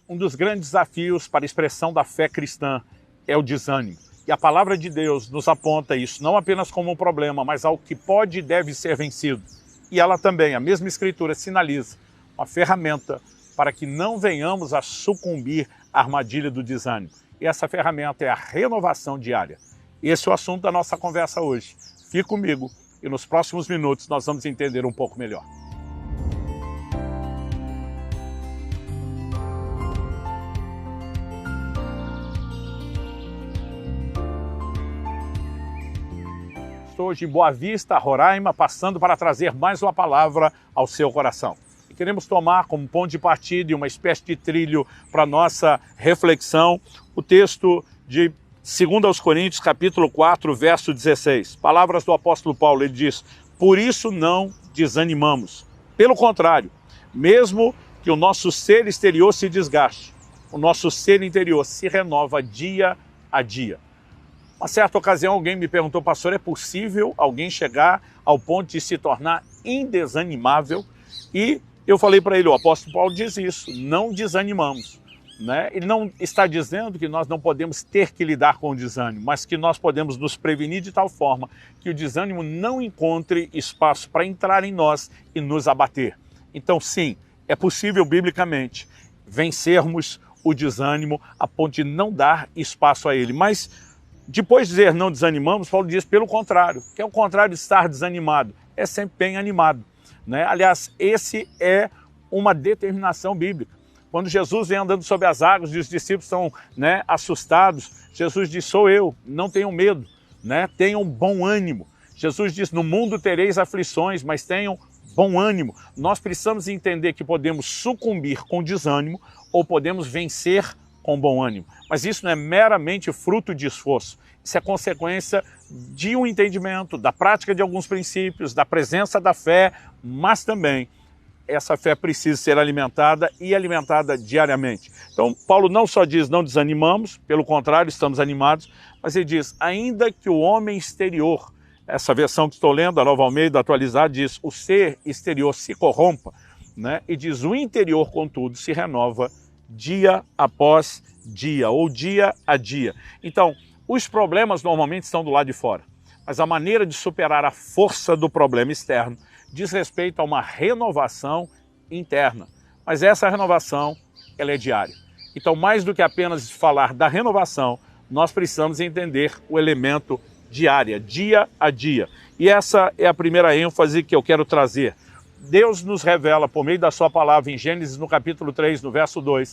Um dos grandes desafios para a expressão da fé cristã é o desânimo. E a palavra de Deus nos aponta isso não apenas como um problema, mas algo que pode e deve ser vencido. E ela também, a mesma Escritura, sinaliza uma ferramenta para que não venhamos a sucumbir à armadilha do desânimo. E essa ferramenta é a renovação diária. Esse é o assunto da nossa conversa hoje. Fique comigo e nos próximos minutos nós vamos entender um pouco melhor. Estou hoje em Boa Vista, Roraima, passando para trazer mais uma palavra ao seu coração. E queremos tomar como ponto de partida e uma espécie de trilho para a nossa reflexão o texto de 2 Coríntios, capítulo 4, verso 16. Palavras do apóstolo Paulo, ele diz: por isso não desanimamos. Pelo contrário, mesmo que o nosso ser exterior se desgaste, o nosso ser interior se renova dia a dia. Uma certa ocasião alguém me perguntou: pastor, é possível alguém chegar ao ponto de se tornar indesanimável? E eu falei para ele, o apóstolo Paulo diz isso, não desanimamos. Né? Ele não está dizendo que nós não podemos ter que lidar com o desânimo, mas que nós podemos nos prevenir de tal forma que o desânimo não encontre espaço para entrar em nós e nos abater. Então sim, é possível biblicamente vencermos o desânimo a ponto de não dar espaço a ele, mas depois de dizer não desanimamos, Paulo diz pelo contrário, que é o contrário de estar desanimado, é sempre bem animado. Né? Aliás, esse é uma determinação bíblica. Quando Jesus vem andando sobre as águas e os discípulos estão assustados, Jesus diz, sou eu, não tenham medo, tenham bom ânimo. Jesus diz, no mundo tereis aflições, mas tenham bom ânimo. Nós precisamos entender que podemos sucumbir com desânimo ou podemos vencer com bom ânimo. Mas isso não é meramente fruto de esforço. Isso é consequência de um entendimento, da prática de alguns princípios, da presença da fé, mas também essa fé precisa ser alimentada e alimentada diariamente. Então, Paulo não só diz não desanimamos, pelo contrário, estamos animados, mas ele diz, ainda que o homem exterior, essa versão que estou lendo, a Nova Almeida atualizada, diz o ser exterior se corrompa, e diz o interior, contudo, se renova dia após dia, ou dia a dia. Então, os problemas normalmente estão do lado de fora, mas a maneira de superar a força do problema externo diz respeito a uma renovação interna. Mas essa renovação, ela é diária. Então, mais do que apenas falar da renovação, nós precisamos entender o elemento diária, dia a dia. E essa é a primeira ênfase que eu quero trazer. Deus nos revela, por meio da sua palavra, em Gênesis, no capítulo 3, no verso 2,